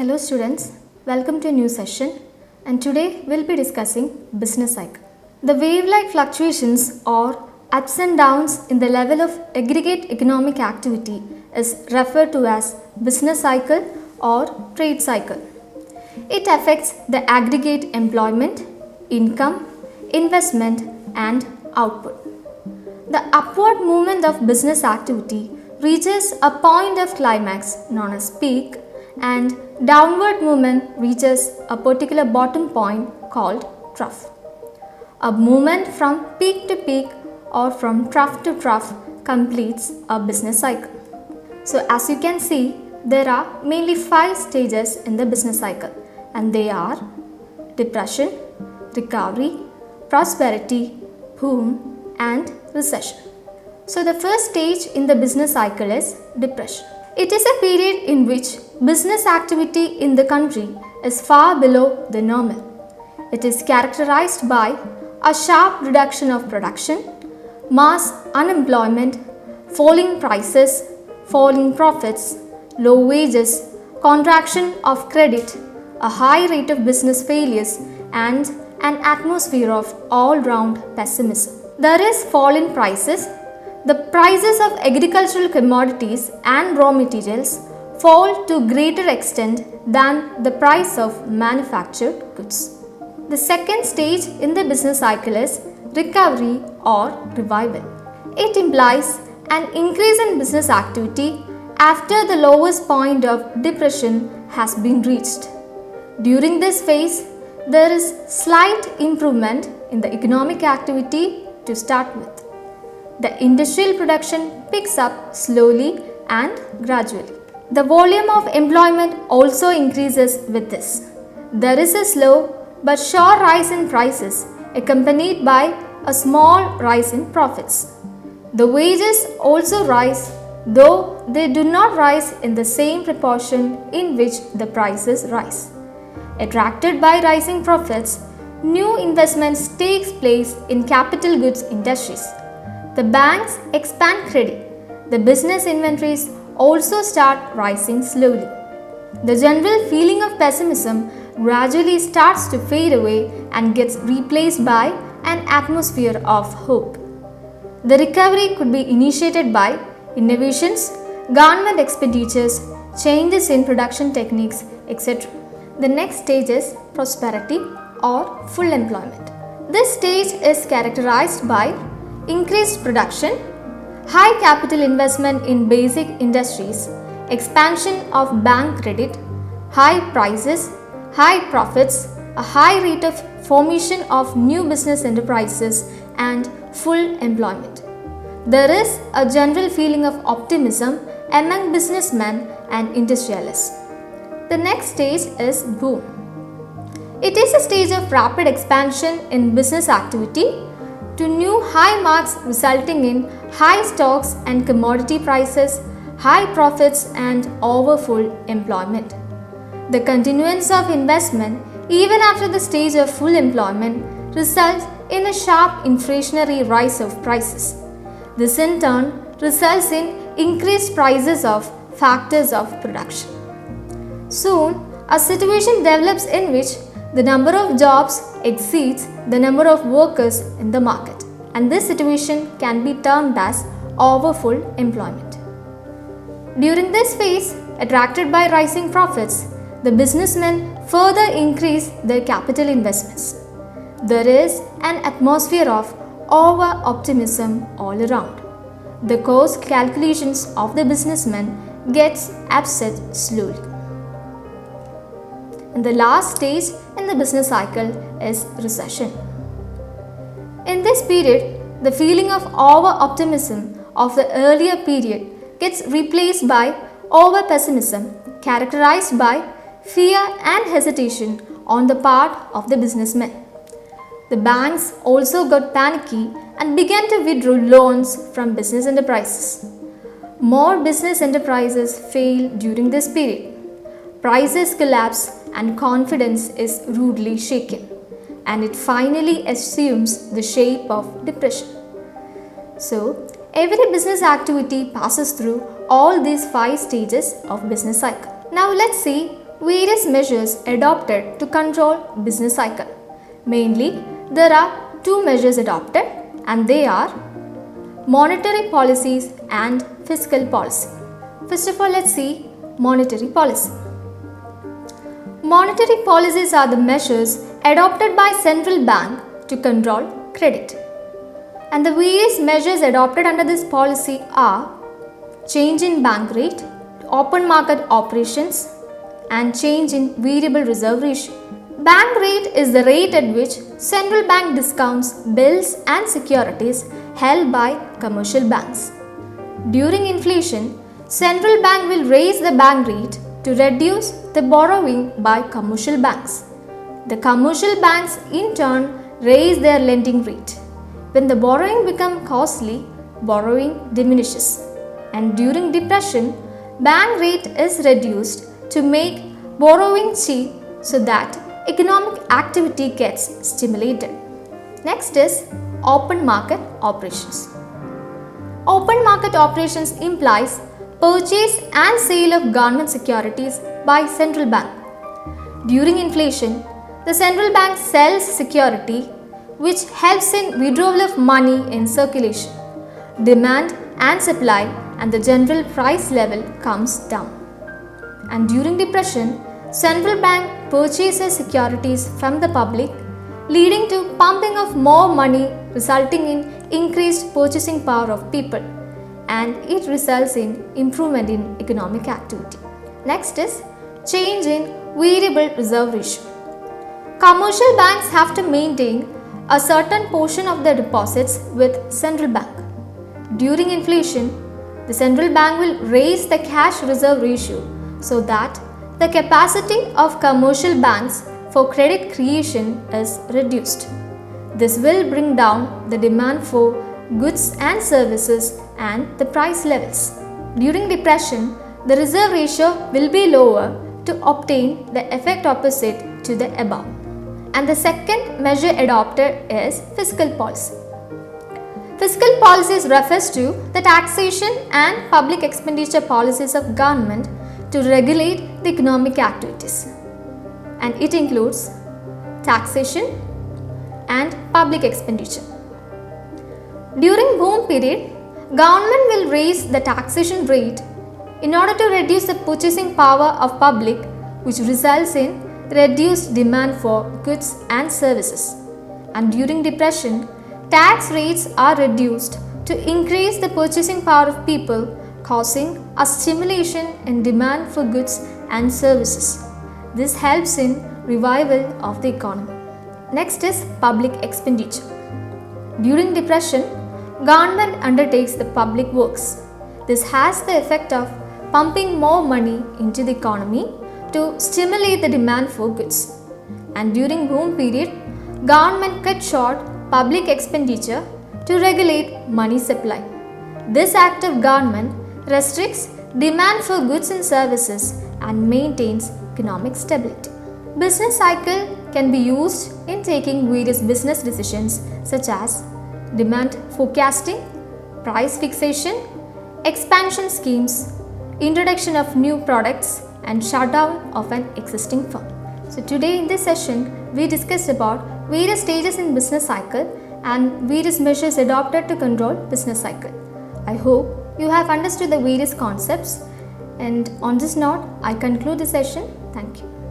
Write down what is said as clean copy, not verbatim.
Hello students, welcome to a new session, and today we'll be discussing business cycle. The wave-like fluctuations or ups and downs in the level of aggregate economic activity is referred to as business cycle or trade cycle. It affects the aggregate employment, income, investment and output. The upward movement of business activity reaches a point of climax known as peak, and downward movement reaches a particular bottom point called trough. A movement from peak to peak or from trough to trough completes a business cycle. So as you can see, there are mainly 5 stages in the business cycle, and they are depression, recovery, prosperity, boom and recession. So the first stage in the business cycle is depression. It is a period in which business activity in the country is far below the normal. It is characterized by a sharp reduction of production, mass unemployment, falling prices, falling profits, low wages, contraction of credit, a high rate of business failures and an atmosphere of all-round pessimism. There is fall in prices. The prices of agricultural commodities and raw materials fall to greater extent than the price of manufactured goods. The second stage in the business cycle is recovery or revival. It implies an increase in business activity after the lowest point of depression has been reached. During this phase, there is slight improvement in the economic activity to start with. The industrial production picks up slowly and gradually. The volume of employment also increases with this. There is a slow but sure rise in prices accompanied by a small rise in profits. The wages also rise, though they do not rise in the same proportion in which the prices rise. Attracted by rising profits, new investments takes place in capital goods industries. The banks expand credit. The business inventories also start rising slowly. The general feeling of pessimism gradually starts to fade away and gets replaced by an atmosphere of hope. The recovery could be initiated by innovations, government expenditures, changes in production techniques, etc. The next stage is prosperity or full employment. This stage is characterized by increased production, high capital investment in basic industries, expansion of bank credit, high prices, high profits, a high rate of formation of new business enterprises and full employment. There is a general feeling of optimism among businessmen and industrialists. The next stage is boom. It is a stage of rapid expansion in business activity to new high marks resulting in high stocks and commodity prices, high profits and over full employment. The continuance of investment even after the stage of full employment results in a sharp inflationary rise of prices. This in turn results in increased prices of factors of production. Soon, a situation develops in which the number of jobs exceeds the number of workers in the market, and this situation can be termed as overfull employment. During this phase, attracted by rising profits, the businessmen further increase their capital investments. There is an atmosphere of over-optimism all around. The cost calculations of the businessmen gets upset slowly. And the last stage in the business cycle is recession. In this period, the feeling of over-optimism of the earlier period gets replaced by over-pessimism, characterized by fear and hesitation on the part of the businessmen. The banks also got panicky and began to withdraw loans from business enterprises. More business enterprises fail during this period. Prices collapse and confidence is rudely shaken, and it finally assumes the shape of depression. So, every business activity passes through all these 5 stages of business cycle. Now let's see various measures adopted to control business cycle. Mainly, there are two measures adopted and they are monetary policies and fiscal policy. First of all, let's see monetary policy. Monetary policies are the measures adopted by central bank to control credit. And the various measures adopted under this policy are change in bank rate, open market operations, and change in variable reserve ratio. Bank rate is the rate at which central bank discounts bills and securities held by commercial banks. During inflation, central bank will raise the bank rate to reduce the borrowing by commercial banks. The commercial banks in turn raise their lending rate. When the borrowing becomes costly, borrowing diminishes. And during depression, bank rate is reduced to make borrowing cheap so that economic activity gets stimulated. Next is open market operations. Open market operations implies purchase and sale of government securities by central bank. During inflation, the central bank sells security which helps in withdrawal of money in circulation. Demand and supply and the general price level comes down. And during depression, central bank purchases securities from the public, leading to pumping of more money, resulting in increased purchasing power of people, and it results in improvement in economic activity. Next is change in variable reserve ratio. Commercial banks have to maintain a certain portion of their deposits with central bank. During inflation, the central bank will raise the cash reserve ratio so that the capacity of commercial banks for credit creation is reduced. This will bring down the demand for goods and services and the price levels. During depression, the reserve ratio will be lower to obtain the effect opposite to the above. And the second measure adopted is fiscal policy. Fiscal policies refers to the taxation and public expenditure policies of government to regulate the economic activities. And it includes taxation and public expenditure. During boom period, government will raise the taxation rate in order to reduce the purchasing power of public, which results in reduced demand for goods and services. And during depression, tax rates are reduced to increase the purchasing power of people, causing a stimulation in demand for goods and services. This helps in revival of the economy. Next is public expenditure. During depression, government undertakes the public works. This has the effect of pumping more money into the economy to stimulate the demand for goods. And during boom period, government cut short public expenditure to regulate money supply. This act of government restricts demand for goods and services and maintains economic stability. Business cycle can be used in taking various business decisions such as demand forecasting, price fixation, expansion schemes, introduction of new products, and shutdown of an existing firm. So today in this session, we discussed about various stages in business cycle and various measures adopted to control business cycle. I hope you have understood the various concepts, and on this note, I conclude the session. Thank you.